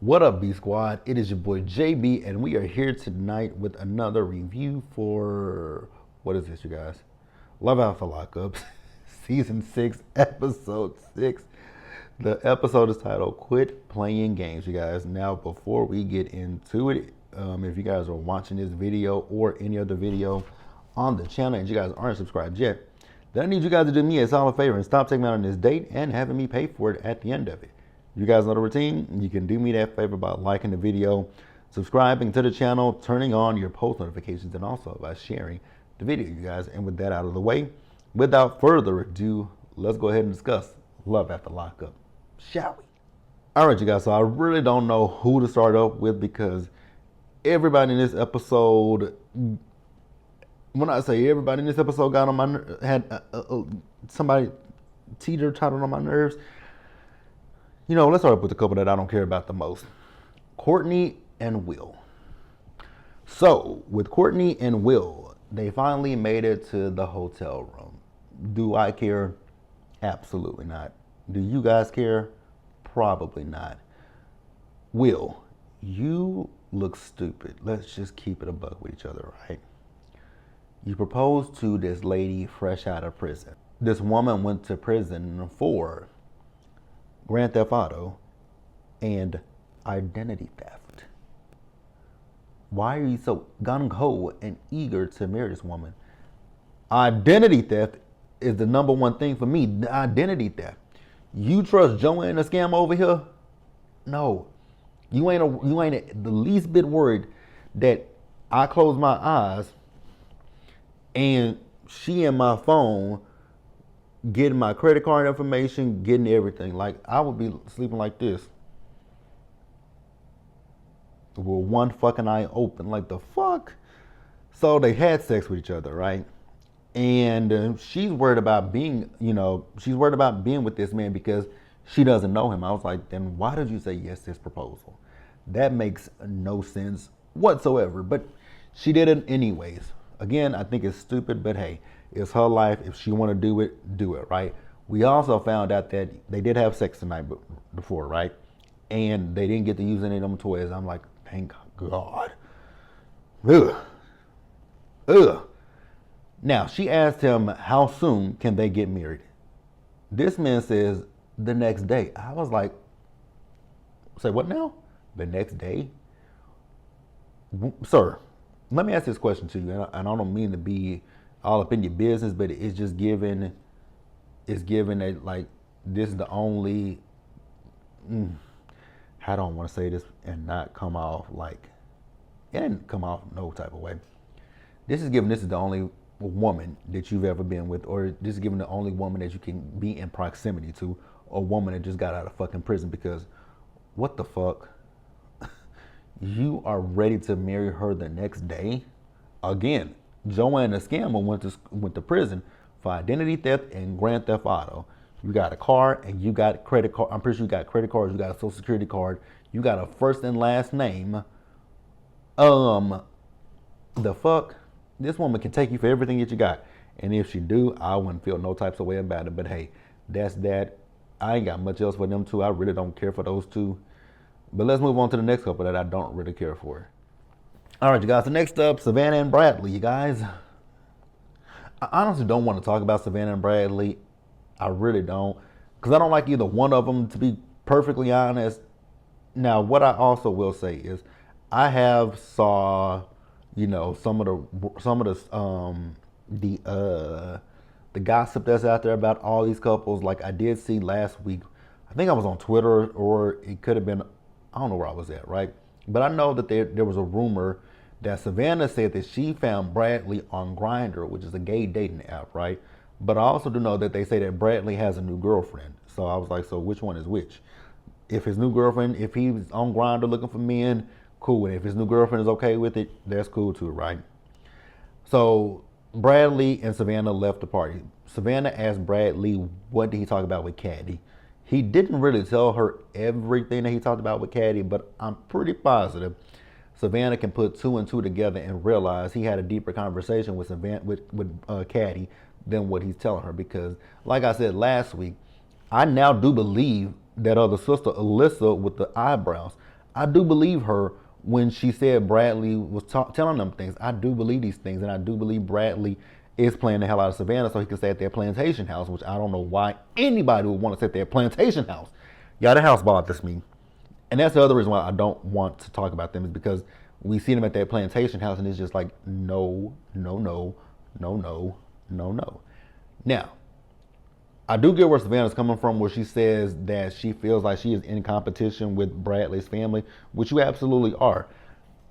What up, B Squad? It is your boy JB, and we are here tonight with another review for what is this, you guys? Love Out for Lockup, Season 6, Episode 6. The episode is titled Quit Playing Games, you guys. Now, before we get into it, if you guys are watching this video or any other video on the channel and you guys aren't subscribed yet, then I need you guys to do me a solid favor and stop taking me out on this date and having me pay for it at the end of it. You guys know the routine. You can do me that favor by liking the video, subscribing to the channel, turning on your post notifications, and also by sharing the video, you guys. And with that out of the way, without further ado, let's go ahead and discuss Love After Lockup, shall we? All right, you guys. So I really don't know who to start up with because everybody in this episode, when I say everybody in this episode got on my had somebody teeter-tottered on my nerves. You know, let's start with the couple that I don't care about the most. Courtney and Will. So, with Courtney and Will, they finally made it to the hotel room. Do I care? Absolutely not. Do you guys care? Probably not. Will, you look stupid. Let's just keep it a buck with each other, right? You proposed to this lady fresh out of prison. This woman went to prison for Grand Theft Auto and identity theft. Why are you so gung-ho and eager to marry this woman? Identity theft is the number one thing for me. The identity theft. You trust Joanne a scam over here? No. You ain't the least bit worried that I close my eyes and she in my phone getting my credit card information, getting everything. Like, I would be sleeping like this with one fucking eye open. Like, the fuck? So they had sex with each other, right? And she's worried about being, she's worried about being with this man because she doesn't know him. I was like, then why did you say yes to his proposal? That makes no sense whatsoever. But she did it anyways. Again, I think it's stupid, but hey, it's her life. If she want to do it, right? We also found out that they did have sex the night before, right? And they didn't get to use any of them toys. I'm like, thank God. Ugh. Ugh. Now, she asked him, how soon can they get married? This man says, the next day. I was like, say what now? The next day? Sir, let me ask this question to you, and I don't mean to be all up in your business, but it's just given that, like, this is the only, I don't want to say this and not come off like, it didn't come off no type of way. This is the only woman that you've ever been with, or this is given the only woman that you can be in proximity to, a woman that just got out of fucking prison, because what the fuck? You are ready to marry her the next day? Again, Joanne the scammer went to prison for identity theft and Grand Theft Auto. You got a car and you got credit card. I'm pretty sure you got credit cards. You got a social security card. You got a first and last name. The fuck? This woman can take you for everything that you got. And if she do, I wouldn't feel no types of way about it. But hey, that's that. I ain't got much else for them two. I really don't care for those two. But let's move on to the next couple that I don't really care for. All right, you guys. So next up, Savannah and Bradley, you guys. I honestly don't want to talk about Savannah and Bradley. I really don't. Because I don't like either one of them, to be perfectly honest. Now, what I also will say is I have saw, some of the gossip that's out there about all these couples. Like, I did see last week, I think I was on Twitter, or it could have been, I don't know where I was at, right? But I know that there was a rumor that Savannah said that she found Bradley on Grindr, which is a gay dating app, right? But I also do know that they say that Bradley has a new girlfriend. So I was like, so which one is which? If his new girlfriend, if he's on Grindr looking for men, cool. And if his new girlfriend is okay with it, that's cool too, right? So Bradley and Savannah left the party. Savannah asked Bradley, what did he talk about with Caddy? He didn't really tell her everything that he talked about with Caddy, but I'm pretty positive Savannah can put two and two together and realize he had a deeper conversation with Caddy than what he's telling her. Because, like I said last week, I now do believe that other sister, Alyssa, with the eyebrows. I do believe her when she said Bradley was telling them things. I do believe these things, and I do believe Bradley is playing the hell out of Savannah so he can stay at their plantation house, which I don't know why anybody would want to stay at their plantation house. Yeah, the house bothers me. And that's the other reason why I don't want to talk about them is because we see them at that plantation house and it's just like, no, no, no, no, no, no, no. Now, I do get where Savannah's coming from, where she says that she feels like she is in competition with Bradley's family, which you absolutely are.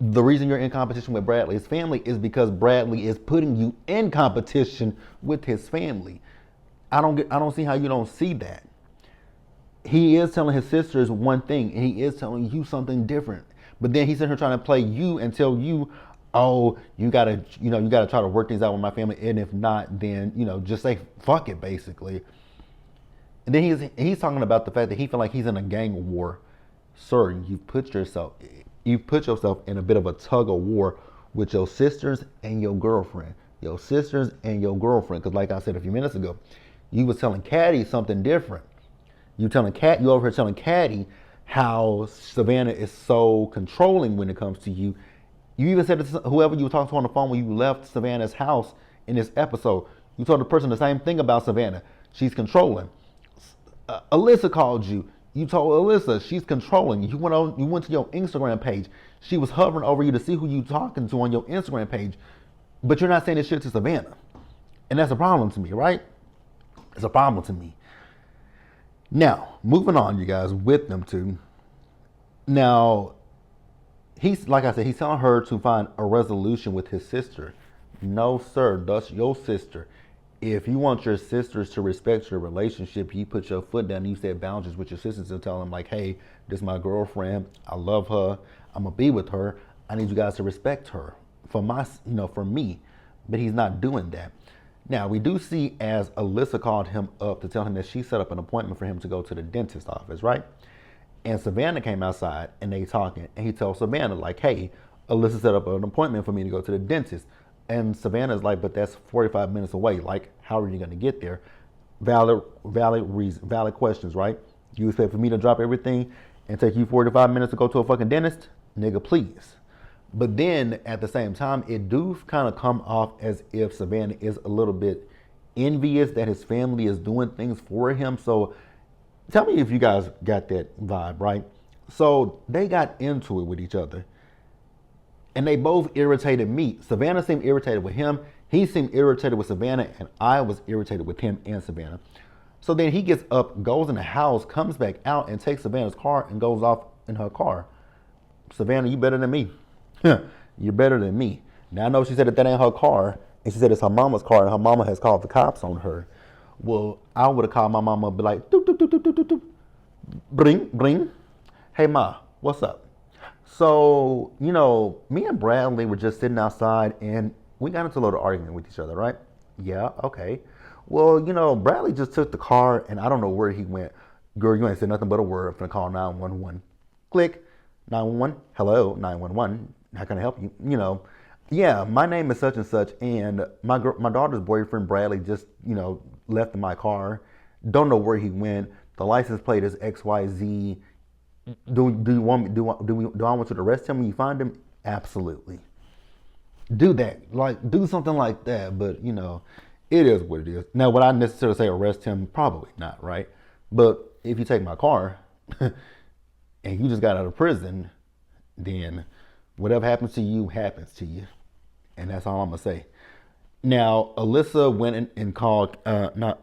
The reason you're in competition with Bradley's family is because Bradley is putting you in competition with his family. I don't see how you don't see that. He is telling his sisters one thing and he is telling you something different. But then he's in here trying to play you and tell you, oh, you gotta try to work things out with my family, and if not, then just say fuck it, basically. And then he's talking about the fact that he feel like he's in a gang war. Sir, you put yourself in a bit of a tug of war with your sisters and your girlfriend. Your sisters and your girlfriend. Because like I said a few minutes ago, you was telling Caddy something different. You over here telling Caddy how Savannah is so controlling when it comes to you. You even said to whoever you were talking to on the phone when you left Savannah's house in this episode, you told the person the same thing about Savannah. She's controlling. Alyssa called you. You told Alyssa she's controlling. You went to your Instagram page. She was hovering over you to see who you talking to on your Instagram page. But you're not saying this shit to Savannah. And that's a problem to me, right? It's a problem to me. Now, moving on, you guys, with them two. Now, like I said, he's telling her to find a resolution with his sister. No, sir, that's your sister. If you want your sisters to respect your relationship, you put your foot down and you set boundaries with your sisters and tell them like, hey, this is my girlfriend. I love her. I'm gonna be with her. I need you guys to respect her for me. But he's not doing that. Now, we do see as Alyssa called him up to tell him that she set up an appointment for him to go to the dentist office, right? And Savannah came outside and they talking, and he tells Savannah like, hey, Alyssa set up an appointment for me to go to the dentist. And Savannah's like, but that's 45 minutes away. Like, how are you going to get there? Valid questions, right? You expect for me to drop everything and take you 45 minutes to go to a fucking dentist? Nigga, please. But then at the same time, it do kind of come off as if Savannah is a little bit envious that his family is doing things for him. So tell me if you guys got that vibe, right? So they got into it with each other. And they both irritated me. Savannah seemed irritated with him. He seemed irritated with Savannah. And I was irritated with him and Savannah. So then he gets up, goes in the house, comes back out, and takes Savannah's car and goes off in her car. Savannah, you better than me. You're better than me. Now I know she said that ain't her car. And she said it's her mama's car. And her mama has called the cops on her. Well, I would have called my mama and be like, doop, doop, doop, doop, doop, doop. Bring, bring. Hey, ma, what's up? So, me and Bradley were just sitting outside and we got into a little argument with each other, right? Yeah, okay. Well, Bradley just took the car and I don't know where he went. Girl, you ain't said nothing but a word. I'm gonna call 911. Click. 911. Hello, 911. How can I help you? Yeah, my name is such and such, and my daughter's boyfriend Bradley just, left in my car. Don't know where he went. The license plate is XYZ. Do you want me? Do I want you to arrest him when you find him? Absolutely. Do that. Like, do something like that. But it is what it is. Now, would I necessarily say arrest him? Probably not, right? But if you take my car and you just got out of prison, then whatever happens to you happens to you. And that's all I'm gonna say. Now, Alyssa went and called, Savannah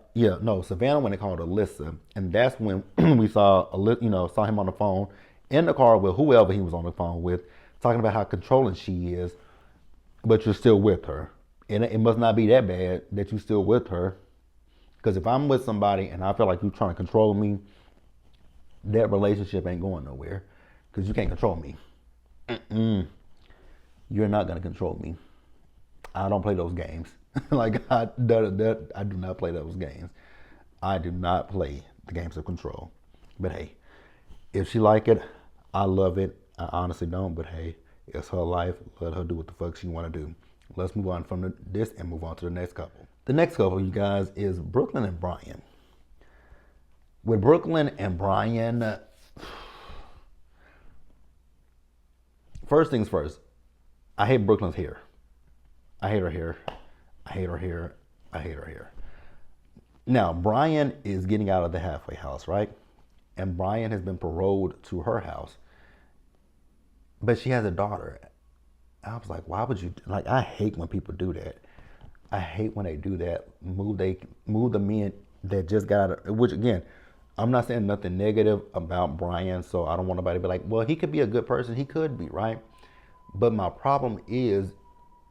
went and called Alyssa. And that's when we saw him on the phone in the car with whoever he was on the phone with, talking about how controlling she is, but you're still with her. And it must not be that bad that you're still with her. Because if I'm with somebody and I feel like you're trying to control me, that relationship ain't going nowhere. Because you can't control me. You're not going to control me. I don't play those games. I do not play those games. I do not play the games of control. But hey, if she like it, I love it. I honestly don't. But hey, it's her life. Let her do what the fuck she want to do. Let's move on from this and move on to the next couple. The next couple, you guys, is Brooklyn and Brian. With Brooklyn and Brian, First things first, I hate Brooklyn's hair. I hate her hair. I hate her hair. I hate her hair. Now, Brian is getting out of the halfway house, right? And Brian has been paroled to her house. But she has a daughter. I was like, why would you, like, I hate when people do that. I hate when they do that. Move the men that just got out of, which again, I'm not saying nothing negative about Brian, so I don't want nobody to be like, well, he could be a good person. He could be, right? But my problem is,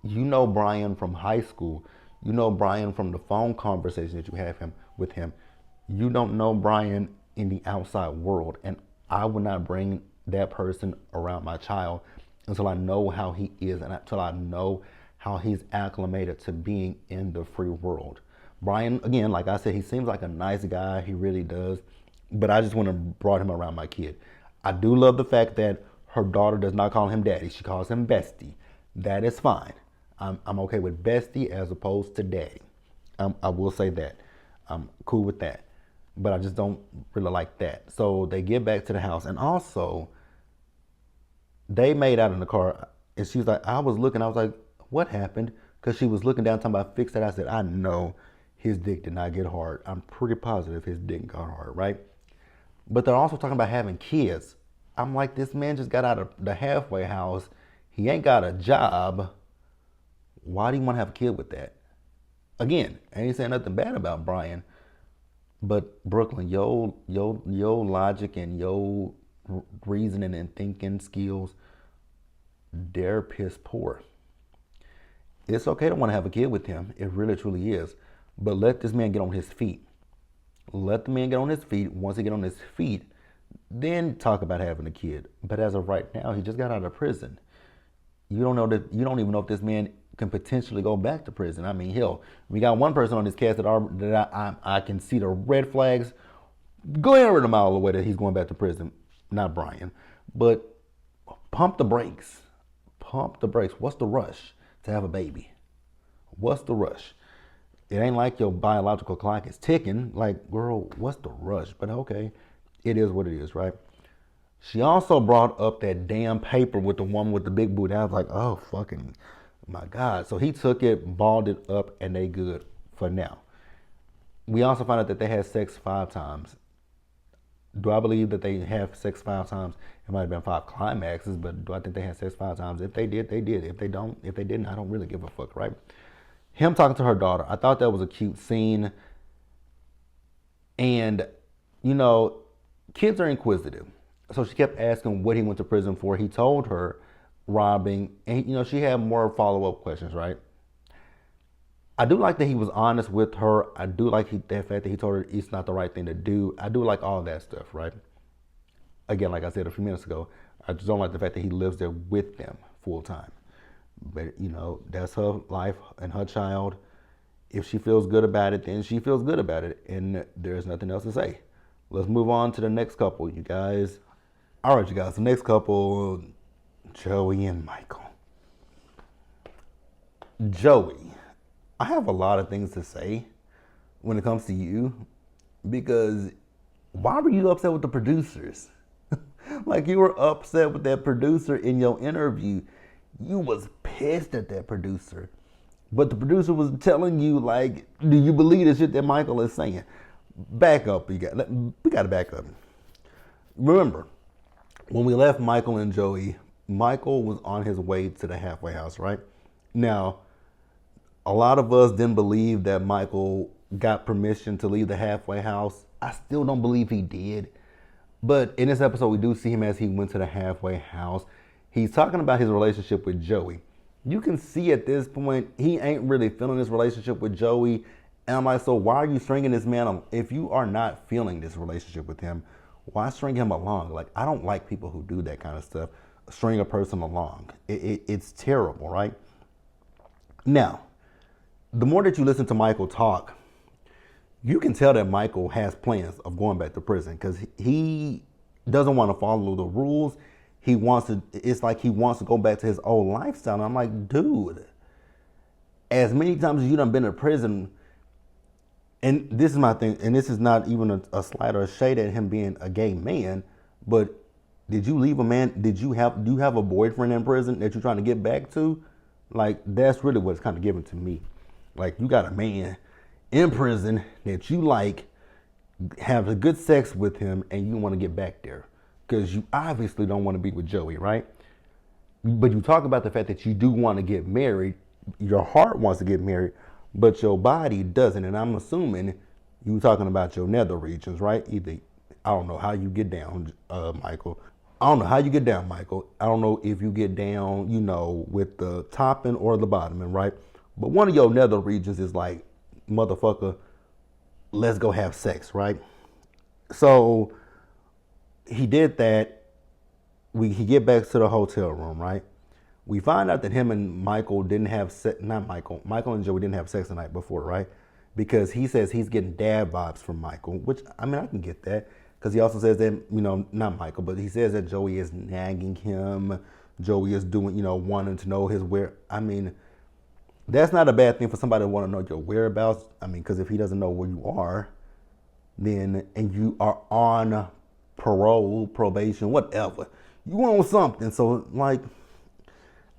you know Brian from high school. You know Brian from the phone conversation that you have with him. You don't know Brian in the outside world. And I would not bring that person around my child until I know how he is and until I know how he's acclimated to being in the free world. Brian, again, like I said, he seems like a nice guy. He really does. But I just want to brought him around my kid. I do love the fact that her daughter does not call him daddy. She calls him bestie. That is fine. I'm okay with bestie as opposed to daddy. I will say that. I'm cool with that. But I just don't really like that. So they get back to the house. And also, they made out in the car. And she was like, I was like, what happened? Because she was looking down talking about fix that. I said, I know his dick did not get hard. I'm pretty positive his dick got hard, right? But they're also talking about having kids. I'm like, this man just got out of the halfway house. He ain't got a job. Why do you want to have a kid with that? Again, I ain't saying nothing bad about Brian, but Brooklyn, your logic and your reasoning and thinking skills, they're piss poor. It's okay to want to have a kid with him. It really, truly is. But let this man get on his feet. Let the man get on his feet. Once he get on his feet, then talk about having a kid. But as of right now, he just got out of prison. You don't know that. You don't even know if this man can potentially go back to prison. I mean, hell, we got one person on this cast that I can see the red flags going over a mile away that he's going back to prison. Not Brian, but pump the brakes. Pump the brakes. What's the rush to have a baby? What's the rush? It ain't like your biological clock is ticking. Like, girl, what's the rush? But okay, it is what it is, right? She also brought up that damn paper with the woman with the big booty. I was like, oh, fucking my God. So he took it, balled it up, and they good for now. We also found out that they had sex 5 times. Do I believe that they have sex 5 times? It might have been 5 climaxes, but do I think they had sex 5 times? If they did, they did. If they didn't, I don't really give a fuck, right? Him talking to her daughter, I thought that was a cute scene. And, you know, kids are inquisitive. So she kept asking what he went to prison for. He told her robbing, and, you know, she had more follow-up questions, right? I do like that he was honest with her. I do like that fact that he told her it's not the right thing to do. I do like all that stuff, right? Again, like I said a few minutes ago, I just don't like the fact that he lives there with them full time. But, you know, that's her life and her child. If she feels good about it, then she feels good about it. And there's nothing else to say. Let's move on to the next couple, you guys. All right, you guys, the next couple, Joey and Michael. Joey, I have a lot of things to say when it comes to you, because why were you upset with the producers? Like, you were upset with that producer in your interview. You was pissed at that producer. But the producer was telling you, like, do you believe the shit that Michael is saying? Back up, we got to back up. Remember, when we left Michael and Joey, Michael was on his way to the halfway house, right? Now, a lot of us didn't believe that Michael got permission to leave the halfway house. I still don't believe he did. But in this episode, we do see him as he went to the halfway house. He's talking about his relationship with Joey. You can see at this point, he ain't really feeling this relationship with Joey. And I'm like, so why are you stringing this man along? If you are not feeling this relationship with him, why string him along? Like, I don't like people who do that kind of stuff, string a person along. It's terrible, right? Now, the more that you listen to Michael talk, you can tell that Michael has plans of going back to prison because he doesn't want to follow the rules. It's like he wants to go back to his old lifestyle. And I'm like, dude, as many times as you done been in prison, and this is my thing, and this is not even a slight or a shade at him being a gay man, but Did you leave a man? Do you have a boyfriend in prison that you're trying to get back to? Like, that's really what's kind of given to me. Like, you got a man in prison that you like, have a good sex with him, and you want to get back there because you obviously don't want to be with Joey, right? But you talk about the fact that you do want to get married. Your heart wants to get married, but your body doesn't. And I'm assuming you talking about your nether regions, right? Either, I don't know how you get down, Michael. I don't know how you get down, Michael. I don't know if you get down, with the topping or the bottoming, right? But one of your nether regions is like, motherfucker, let's go have sex, right? So he did that. He get back to the hotel room, right? We find out that him and Michael didn't have sex, not Michael. Michael and Joey didn't have sex the night before, right? Because he says he's getting dad vibes from Michael, which, I mean, I can get that. Because he also says that, not Michael, but he says that Joey is nagging him. Joey is doing, wanting to know his I mean, that's not a bad thing for somebody to want to know your whereabouts. I mean, because if he doesn't know where you are, then, and you are on parole, probation, whatever, you want something. So, like,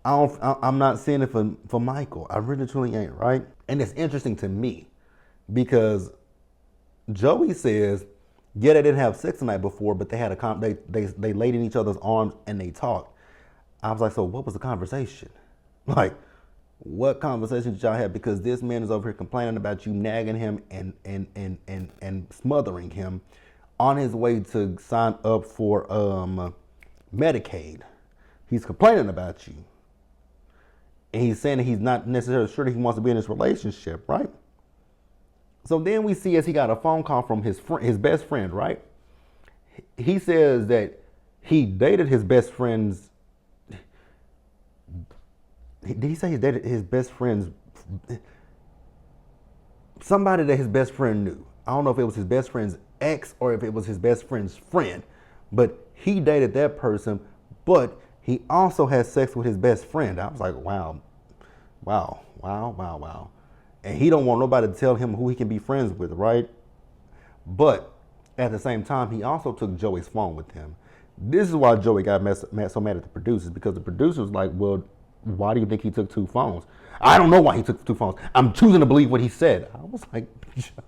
I'm not saying it for Michael. I really truly ain't, right? And it's interesting to me because Joey says, yeah, they didn't have sex the night before, but they had they laid in each other's arms and they talked. I was like, so what was the conversation? Like, what conversation did y'all have? Because this man is over here complaining about you nagging him and smothering him on his way to sign up for Medicaid. He's complaining about you. And he's saying that he's not necessarily sure that he wants to be in this relationship, right? So then we see as he got a phone call from his best friend, right? He says that he dated his best friend's. Did he say he dated his best friend's? Somebody that his best friend knew. I don't know if it was his best friend's ex or if it was his best friend's friend, but he dated that person, but he also had sex with his best friend. I was like, wow. And he don't want nobody to tell him who he can be friends with, right? But at the same time, he also took Joey's phone with him. This is why Joey got so mad at the producers, because the producers was like, well, why do you think he took two phones? I don't know why he took two phones. I'm choosing to believe what he said. I was like,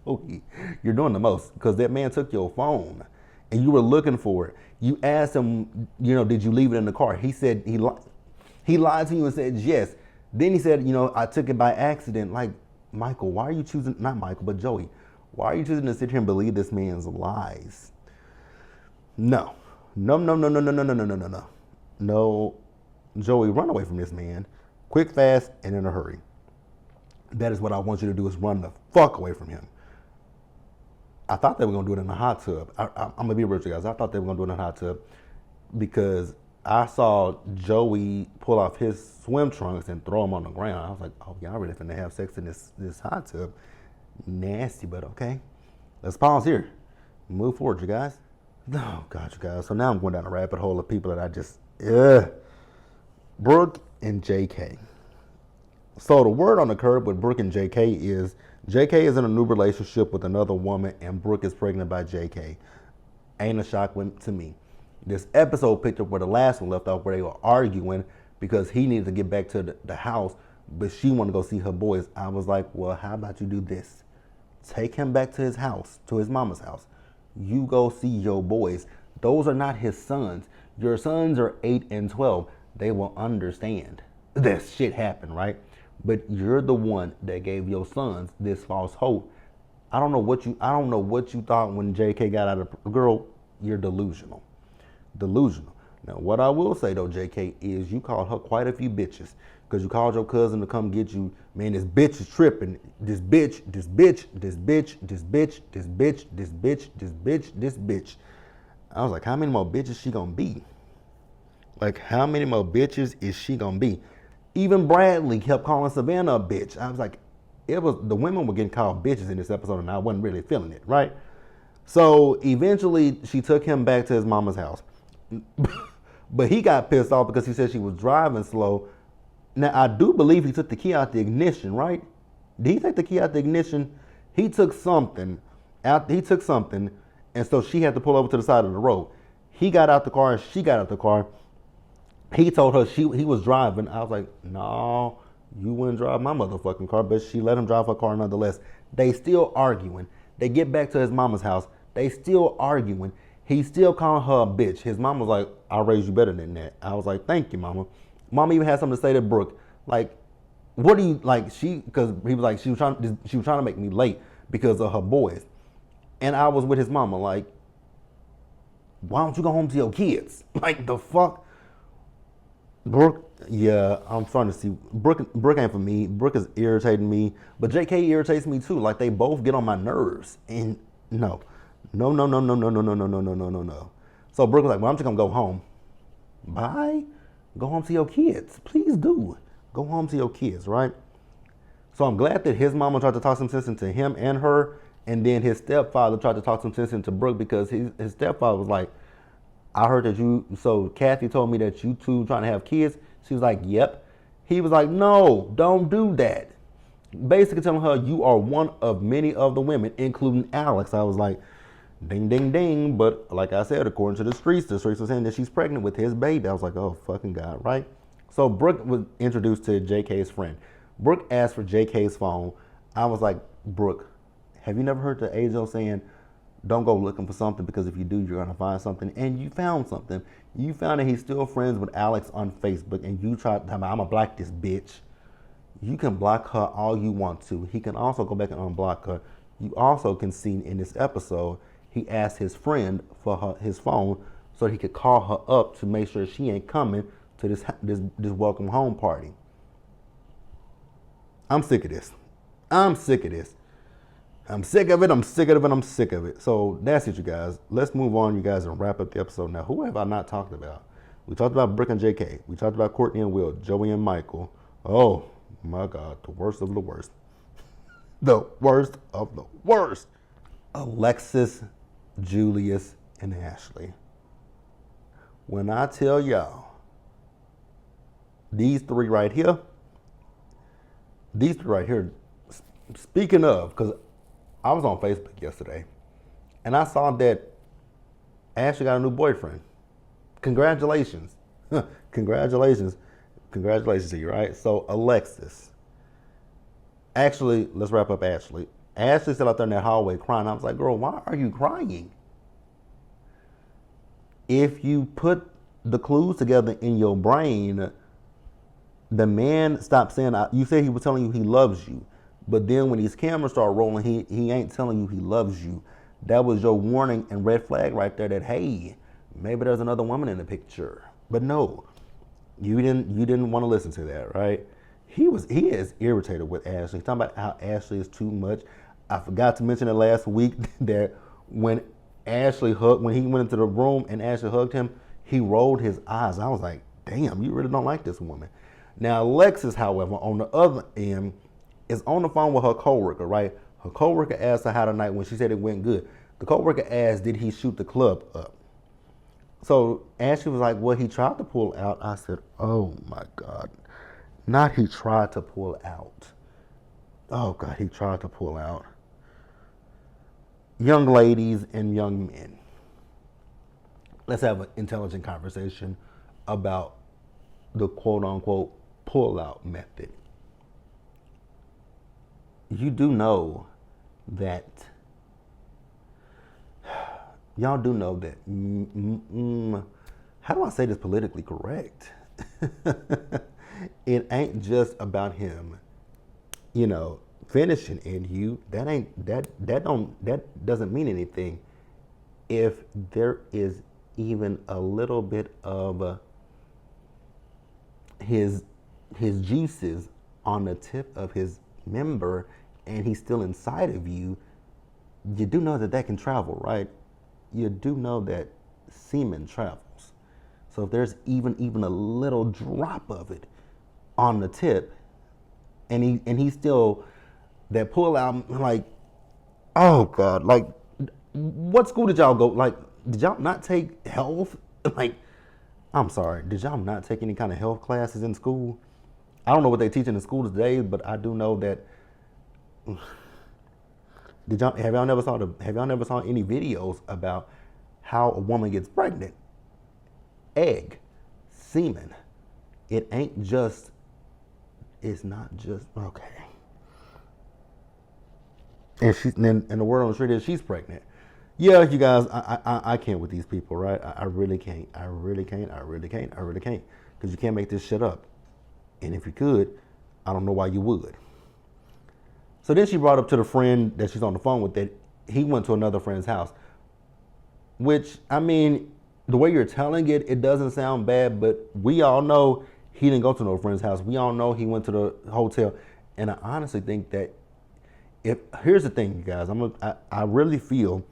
Joey, you're doing the most, because that man took your phone and you were looking for it. You asked him, did you leave it in the car? He said he lied to you and said yes. Then he said, I took it by accident. Like, Michael, why are you choosing, not Michael, but Joey, why are you choosing to sit here and believe this man's lies? No, Joey, run away from this man, quick, fast, and in a hurry. That is what I want you to do, is run the fuck away from him. I thought they were going to do it in a hot tub. I'm going to be real with you guys. I thought they were going to do it in a hot tub because I saw Joey pull off his swim trunks and throw them on the ground. I was like, oh, y'all really finna have sex in this hot tub. Nasty, but okay. Let's pause here. Move forward, you guys. Oh, God, you guys. So now I'm going down a rabbit hole of people that I just, Brooke and JK. So the word on the curb with Brooke and JK is is in a new relationship with another woman and Brooke is pregnant by JK. Ain't a shock to me. This episode picked up where the last one left off, where they were arguing because he needed to get back to the house, but she wanted to go see her boys. I was like, well, how about you do this? Take him back to his house, to his mama's house. You go see your boys. Those are not his sons. Your sons are 8 and 12. They will understand. This shit happened, right? But you're the one that gave your sons this false hope. I don't know what you thought when JK got out of girl. You're delusional. Now, what I will say though, JK, is you called her quite a few bitches, because you called your cousin to come get you. Man, this bitch is tripping. This bitch. I was like, how many more bitches she gonna be? Like, how many more bitches is she gonna be? Even Bradley kept calling Savannah a bitch. I was like, the women were getting called bitches in this episode, and I wasn't really feeling it, right? So eventually, she took him back to his mama's house. But he got pissed off because he said she was driving slow. Now, I do believe he took the key out the ignition, right? Did he take the key out the ignition? He took something, and so she had to pull over to the side of the road. He got out the car and she got out the car. He told her he was driving. I was like, no, you wouldn't drive my motherfucking car, but she let him drive her car nonetheless. They still arguing. They get back to his mama's house. They still arguing. He still calling her a bitch. His mom was like, I'll raise you better than that. I was like, thank you, mama. Mama even had something to say to Brooke. Like, what do you, like, because he was like, she was trying to make me late because of her boys. And I was with his mama, like, why don't you go home to your kids? Like, the fuck? Brooke, yeah, I'm starting to see. Brooke ain't for me. Brooke is irritating me. But JK irritates me too. Like, they both get on my nerves. And no. No, no, no, no, no, no, no, no, no, no, no, no, no. So Brooke was like, well, I'm just going to go home. Bye. Go home to your kids. Please do. Go home to your kids, right? So I'm glad that his mama tried to talk some sense into him and her. And then his stepfather tried to talk some sense into Brooke because his stepfather was like, I heard that so Kathy told me that you two trying to have kids. She was like, yep. He was like, no, don't do that. Basically telling her, you are one of many of the women, including Alex. I was like, ding, ding, ding. But like I said, according to the streets were saying that she's pregnant with his baby. I was like, oh, fucking God, right? So Brooke was introduced to JK's friend. Brooke asked for JK's phone. I was like, Brooke, have you never heard the age-old saying, don't go looking for something because if you do, you're going to find something. And you found something. You found that he's still friends with Alex on Facebook and you tried to tell me, I'm going to block this bitch. You can block her all you want to. He can also go back and unblock her. You also can see in this episode, he asked his friend for his phone so he could call her up to make sure she ain't coming to this welcome home party. I'm sick of this. I'm sick of this. I'm sick of it, I'm sick of it, I'm sick of it. So that's it, you guys. Let's move on, you guys, and wrap up the episode. Now, who have I not talked about? We talked about Brooke and JK. We talked about Courtney and Will, Joey and Michael. Oh, my God, the worst of the worst. The worst of the worst. Alexis, Julius, and Ashley. When I tell y'all, these three right here, speaking of, because I was on Facebook yesterday, and I saw that Ashley got a new boyfriend. Congratulations. Congratulations. Congratulations to you, right? So, Alexis. Actually, let's wrap up Ashley. Ashley sat out there in that hallway crying. I was like, girl, why are you crying? If you put the clues together in your brain, the man stopped saying, you said he was telling you he loves you. But then when these cameras start rolling, he ain't telling you he loves you. That was your warning and red flag right there that, hey, maybe there's another woman in the picture. But no, you didn't want to listen to that, right? He is irritated with Ashley. He's talking about how Ashley is too much. I forgot to mention it last week that when he went into the room and Ashley hugged him, he rolled his eyes. I was like, damn, you really don't like this woman. Now, Alexis, however, on the other end, is on the phone with her coworker, right? Her coworker asked her how the night when she said it went good. The coworker asked, did he shoot the club up? So Ashley was like, well, he tried to pull out. I said, oh my God. Not he tried to pull out. Oh God, he tried to pull out. Young ladies and young men, let's have an intelligent conversation about the quote unquote pull out method. You do know that, y'all do know that, how do I say this politically correct? It ain't just about him, finishing in you. That doesn't mean anything if there is even a little bit of his juices on the tip of his member and he's still inside of you. You do know that can travel, right? You do know that semen travels. So if there's even a little drop of it on the tip, and he's still that pull out, like, oh God, like, what school did y'all go? Like, did y'all not take health? Like, I'm sorry, did y'all not take any kind of health classes in school? I don't know what they teach in the school today, but I do know that. Have y'all never saw any videos about how a woman gets pregnant? egg, semen. It ain't just, it's not just, okay. And and the word on the street is she's pregnant. Yeah, you guys, I can't with these people, right? I really can't. I really can't. I really can't. I really can't. Because you can't make this shit up. And if you could, I don't know why you would. So then she brought up to the friend that she's on the phone with that he went to another friend's house. Which, I mean, the way you're telling it, it doesn't sound bad, but we all know he didn't go to no friend's house. We all know he went to the hotel. And I honestly think that here's the thing, you guys, I really feel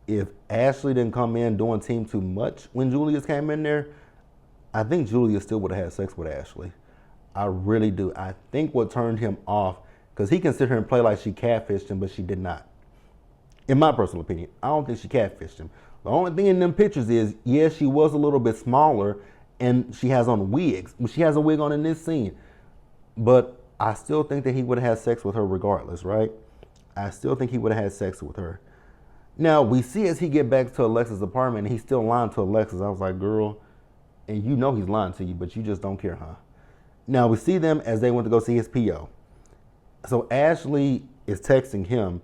if Ashley didn't come in doing team too much when Julius came in there, I think Julius still would have had sex with Ashley. I really do. I think what turned him off, because he can sit here and play like she catfished him, but she did not. In my personal opinion, I don't think she catfished him. The only thing in them pictures is, yes, she was a little bit smaller and she has on wigs. She has a wig on in this scene. But I still think that he would have had sex with her regardless, right? I still think he would have had sex with her. Now, we see as he get back to Alexa's apartment, and he's still lying to Alexis. I was like, girl, and you know he's lying to you, but you just don't care, huh? Now, we see them as they went to go see his PO. So Ashley is texting him,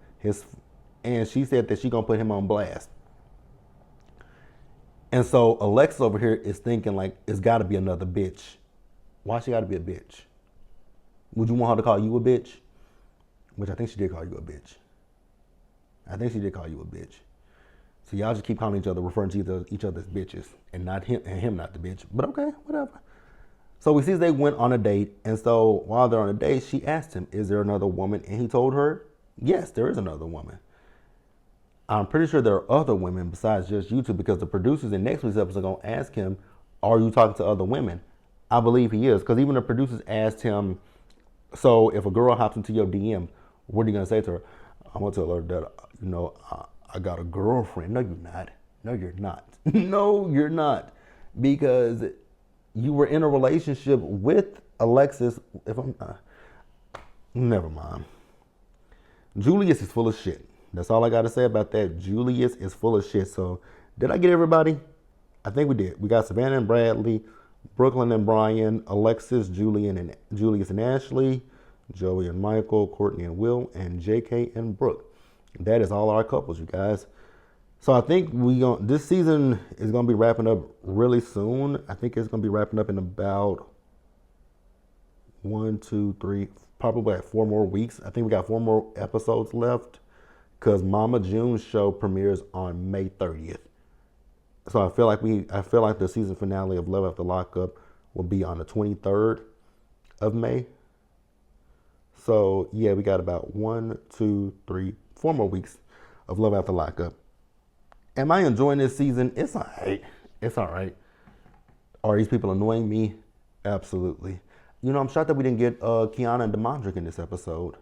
and she said that she's going to put him on blast. And so Alexis over here is thinking like, it's got to be another bitch. Why she got to be a bitch? Would you want her to call you a bitch? Which I think she did call you a bitch. I think she did call you a bitch. So y'all just keep calling each other, referring to each other as bitches, and not him, and him not the bitch. But okay, whatever. So we see they went on a date, and so while they're on a date, she asked him, is there another woman? And he told her, yes, there is another woman. I'm pretty sure there are other women besides just you two, because the producers in next week's episode are going to ask him, are you talking to other women? I believe he is, because even the producers asked him, so if a girl hops into your DM, what are you going to say to her? I'm going to tell her that, I got a girlfriend. No, you're not. No, you're not. No, you're not. Because you were in a relationship with Alexis. Never mind. Julius is full of shit. That's all I got to say about that. Julius is full of shit. So, did I get everybody? I think we did. We got Savannah and Bradley, Brooklyn and Brian, Alexis, Julius and Ashley, Joey and Michael, Courtney and Will, and JK and Brooke. That is all our couples, you guys. So I think this season is gonna be wrapping up really soon. I think it's gonna be wrapping up in about 1, 2, 3, probably like 4 more weeks. I think we got 4 more episodes left, because Mama June's show premieres on May 30th. So I feel like the season finale of Love After Lockup will be on the 23rd of May. So yeah, we got about 1, 2, 3, 4 more weeks of Love After Lockup. Am I enjoying this season? It's all right. It's all right. Are these people annoying me? Absolutely. I'm shocked that we didn't get Kiana and Demondrick in this episode.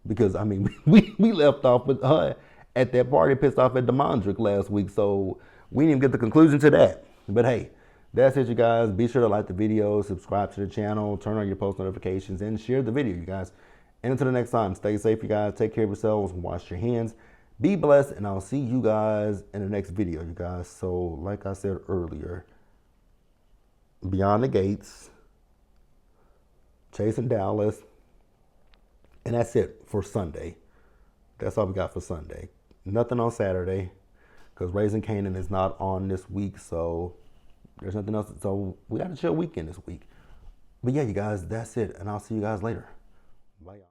Because, I mean, we left off with her at that party, pissed off at Demondrick last week. So we didn't even get the conclusion to that. But hey, that's it, you guys. Be sure to like the video, subscribe to the channel, turn on your post notifications, and share the video, you guys. And until the next time, stay safe, you guys. Take care of yourselves. Wash your hands. Be blessed. And I'll see you guys in the next video, you guys. So, like I said earlier, Beyond the Gates, Chasing Dallas, and that's it for Sunday. That's all we got for Sunday. Nothing on Saturday, because Raising Canaan is not on this week. So, there's nothing else. So, we got a chill weekend this week. But yeah, you guys, that's it. And I'll see you guys later. Bye, y'all.